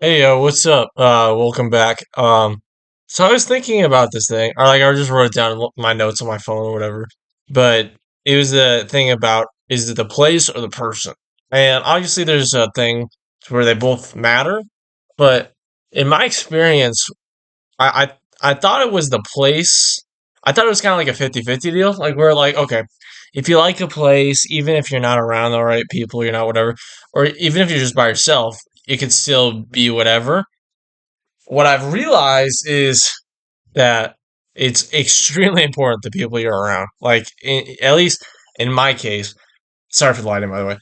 Hey, what's up? Welcome back. So I was thinking about this thing, or like I just wrote it down in my notes on my phone or whatever. But it was the thing about is it the place or the person? And obviously, there's a thing where they both matter. But in my experience, I thought it was the place. I thought it was kind of like a 50-50 deal. Like we're like, okay, if you like a place, even if you're not around the right people, you're not whatever, or even if you're just by yourself, it could still be whatever. What I've realized is that it's extremely important the people you're around. Like, at least in my case, sorry for the lighting, by the way.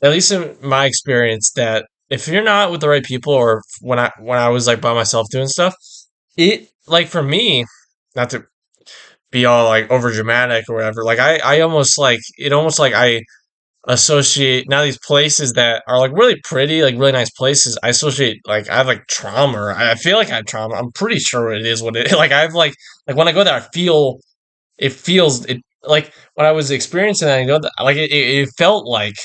At least in my experience, that if you're not with the right people, or when I was like by myself doing stuff, it like for me, not to be all like over dramatic or whatever. Like I almost like it, almost like I associate now these places that are like really pretty, like really nice places. I associate like I have like trauma. Or I feel like I have trauma. I'm pretty sure it is what it. Like I've like when I go there, I feel it feels it like when I was experiencing that. I go like it felt like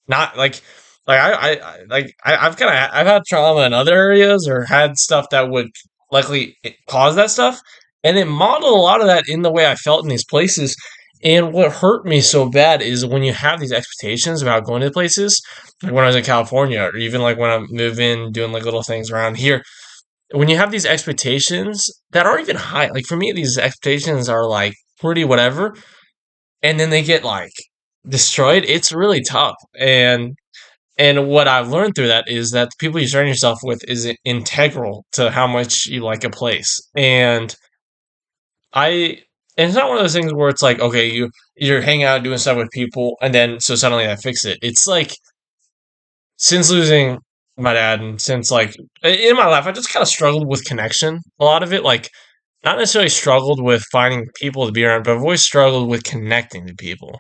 not like I've kind of I've had trauma in other areas or had stuff that would likely cause that stuff, and it modeled a lot of that in the way I felt in these places. And what hurt me so bad is when you have these expectations about going to places, like when I was in California, or even like when I'm moving, doing like little things around here. When you have these expectations that aren't even high, like for me, these expectations are like pretty whatever, and then they get like destroyed. It's really tough, and what I've learned through that is that the people you surround yourself with is integral to how much you like a place. I and it's not one of those things where it's like, okay, you're hanging out doing stuff with people and then so suddenly I fix it. It's like since losing my dad and since like in my life I just kind of struggled with connection. A lot of it, like not necessarily struggled with finding people to be around, but I've always struggled with connecting to people.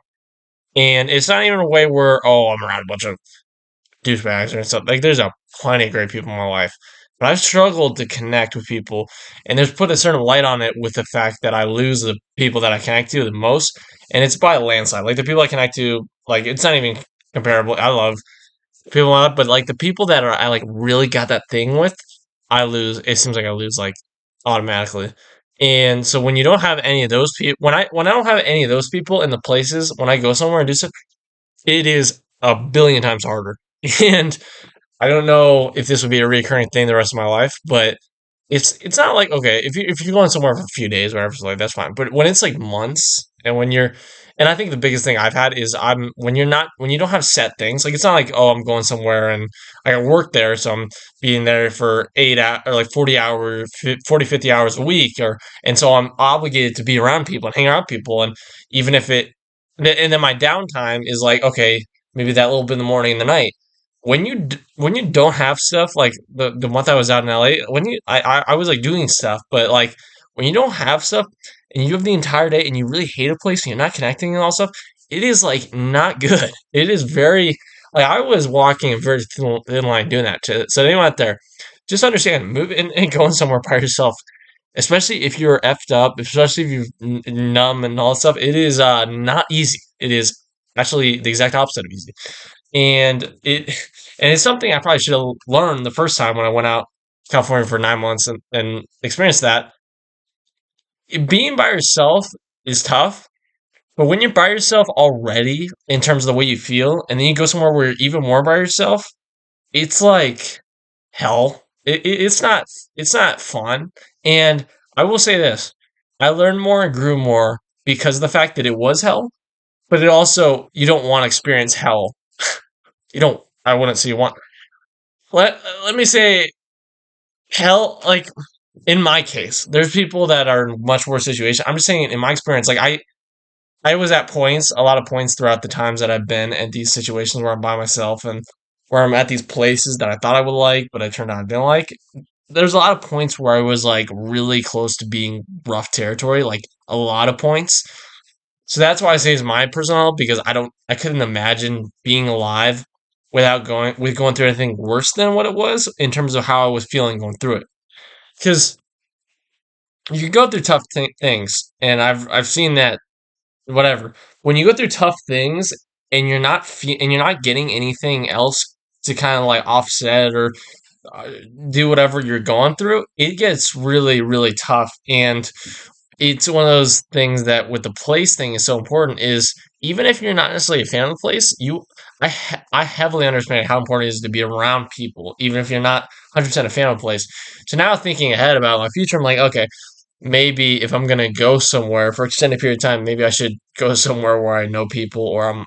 And it's not even a way where, oh, I'm around a bunch of douchebags and stuff. Like there's a plenty of great people in my life, but I've struggled to connect with people, and there's put a certain light on it with the fact that I lose the people that I connect to the most, and it's by a landslide. Like the people I connect to, like it's not even comparable. I love people, but like the people that are I like really got that thing with, I lose. It seems like I lose like automatically. And so when you don't have any of those people, when I don't have any of those people in the places when I go somewhere and do stuff, it is a billion times harder. And I don't know if this would be a recurring thing the rest of my life, but it's not like okay, if you're going somewhere for a few days, whatever, so like that's fine. But when it's like months, and when you're, and I think the biggest thing I've had is when you don't have set things, like it's not like oh I'm going somewhere and I got work there, so I'm being there for 8 hours or like 40 hours, 40 50 hours a week, or and so I'm obligated to be around people and hang around people, and even if it, and then my downtime is like okay maybe that little bit in the morning and the night when when you don't have stuff like the month I was out in LA, when I was like doing stuff, but like when you don't have stuff and you have the entire day and you really hate a place and you're not connecting and all stuff, it is like not good. It is very like I was walking a very thin line doing that. So anyone out there, just understand, moving and going somewhere by yourself, especially if you're effed up, especially if you're numb and all that stuff, it is not easy. It is actually the exact opposite of easy, and it and it's something I probably should have learned the first time when I went out to California for 9 months and experienced that. Being by yourself is tough, but when you're by yourself already in terms of the way you feel, and then you go somewhere where you're even more by yourself, it's like hell. It's not fun. And I will say this: I learned more and grew more because of the fact that it was hell. But it also you don't want to experience hell. You don't. I wouldn't say you want. Let me say hell. Like in my case, there's people that are in much worse situation. I'm just saying in my experience, like I was at points, a lot of points throughout the times that I've been at these situations where I'm by myself and where I'm at these places that I thought I would like, but I turned out I didn't like. There's a lot of points where I was like really close to being rough territory, like a lot of points. So that's why I say it's my personal because I couldn't imagine being alive without going through anything worse than what it was in terms of how I was feeling going through it. Because you can go through tough things, and I've seen that whatever. When you go through tough things and you're not getting anything else to kind of like offset or uh, do whatever you're going through, it gets really, really tough. And it's one of those things that with the place thing is so important is even if you're not necessarily a fan of the place, I heavily understand how important it is to be around people, even if you're not 100% a fan of a place. So now thinking ahead about my future, I'm like, okay, maybe if I'm gonna go somewhere for an extended period of time, maybe I should go somewhere where I know people or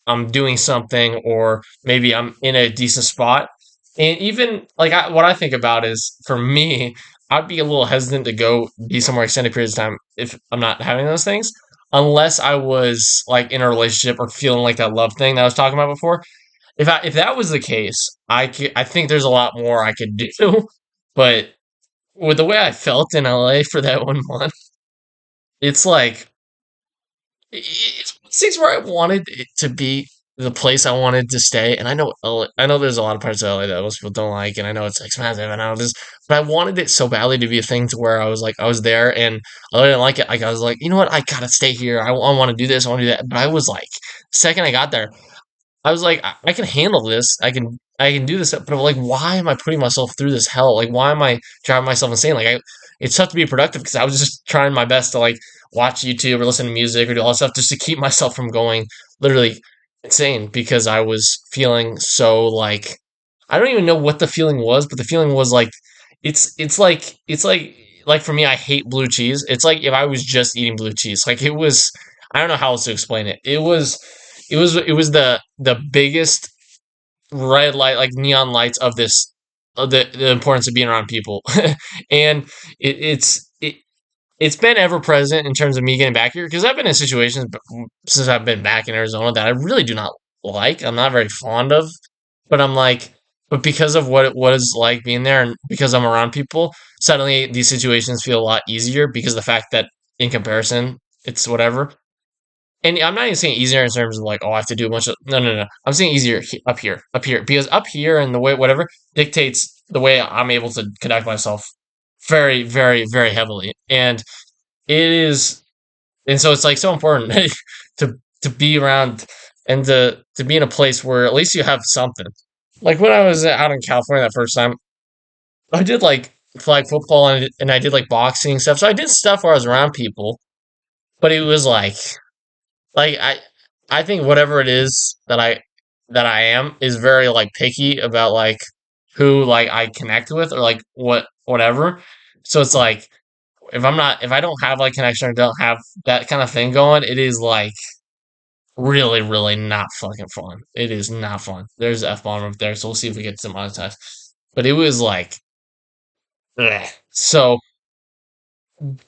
I'm doing something or maybe I'm in a decent spot. And even like what I think about is for me, I'd be a little hesitant to go be somewhere extended periods of time if I'm not having those things, unless I was like in a relationship or feeling like that love thing that I was talking about before. If that was the case, I think there's a lot more I could do. But with the way I felt in LA for that 1 month, it's like it's things where I wanted it to be the place I wanted to stay, and I know I know there's a lot of parts of LA that most people don't like, and I know it's expensive, and I know this, but I wanted it so badly to be a thing to where I was like, I was there, and I didn't like it. Like I was like, you know what, I gotta stay here. I want to do this. I want to do that. But I was like, the second I got there, I was like, I can handle this. I can do this. But I'm like, why am I putting myself through this hell? Like, why am I driving myself insane? It's tough to be productive because I was just trying my best to like watch YouTube or listen to music or do all that stuff just to keep myself from going literally insane because I was feeling so like I don't even know what the feeling was, but the feeling was like it's like for me, I hate blue cheese. It's like if I was just eating blue cheese. Like it was I don't know how else to explain it. It was the biggest red light like neon lights of this of the importance of being around people. And it's been ever present in terms of me getting back here because I've been in situations since I've been back in Arizona that I really do not like. I'm not very fond of, but I'm like, but because of what it was like being there and because I'm around people, suddenly these situations feel a lot easier because of the fact that in comparison, it's whatever. And I'm not even saying easier in terms of like, oh, I have to do a bunch of no, no, no. I'm saying easier up here, because up here and the way whatever dictates the way I'm able to conduct myself very, very, very heavily. And it is, and so it's like so important to be around and to be in a place where at least you have something. Like when I was out in California that first time, I did like flag football and I did like boxing stuff. So I did stuff where I was around people, but it was like I think whatever it is that I am is very like picky about like who like I connect with or like whatever. So it's like if I don't have like connection or don't have that kind of thing going, it is like really, really not fucking fun. It is not fun. There's F bomb up there, so we'll see if we get some monetized. But it was like bleh. So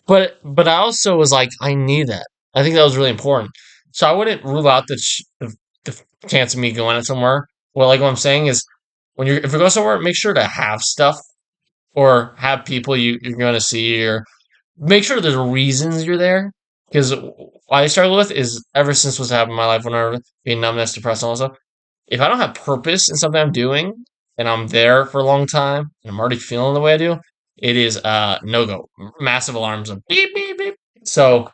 but I also was like, I need that. I think that was really important. So I wouldn't rule out the chance of me going out somewhere. Well, like what I'm saying is, if you go somewhere, make sure to have stuff or have people you're going to see, or make sure there's reasons you're there. Because what I struggle with is ever since what's happened in my life, when I was being numbness, depressed, and all that stuff, if I don't have purpose in something I'm doing and I'm there for a long time and I'm already feeling the way I do, it is no go. Massive alarms of beep beep beep. So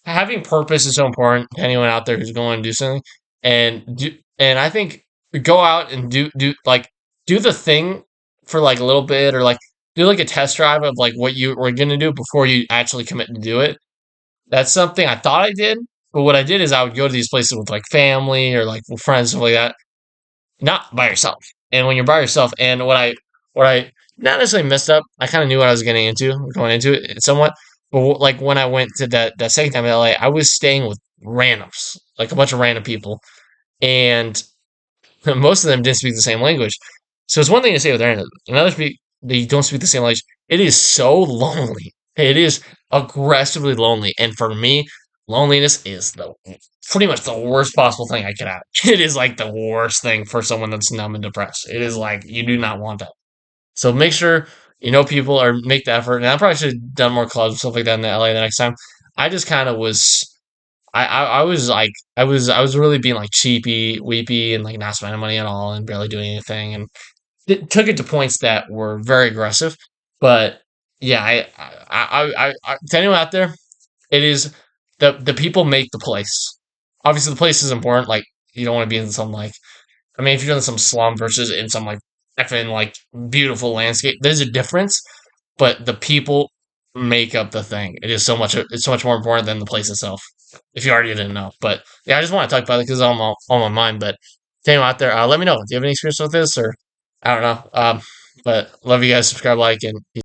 having purpose is so important to anyone out there who's going to do something. And I think go out and do the thing for like a little bit or like do like a test drive of like what you were gonna do before you actually commit to do it. That's something I thought I did, but what I did is I would go to these places with like family or like with friends, stuff like that, not by yourself. And when you're by yourself, and what I not necessarily messed up, I kind of knew what I was getting into, going into it somewhat. But like when I went to that second time in LA, I was staying with randoms, like a bunch of random people, and most of them didn't speak the same language. So it's one thing to say with random, another speak they don't speak the same language. It is so lonely. It is aggressively lonely, and for me, loneliness is the pretty much the worst possible thing I could have. It is like the worst thing for someone that's numb and depressed. It is like you do not want that. So make sure you know people or make the effort. And I probably should have done more clubs and stuff like that in the LA the next time. I just kind of was. I was like I was really being like cheapy, weepy, and like not spending money at all and barely doing anything, and it took it to points that were very aggressive. But yeah, to anyone out there, it is the people make the place. Obviously, the place is important. Like you don't want to be in some like I mean, if you're in some slum versus in some like effing like beautiful landscape. There's a difference, but the people make up the thing. It is so much. It's so much more important than the place itself. If you already didn't know, but yeah, I just want to talk about it because it's on my mind. But to anyone out there, let me know. Do you have any experience with this, or I don't know? But love you guys. Subscribe, like, and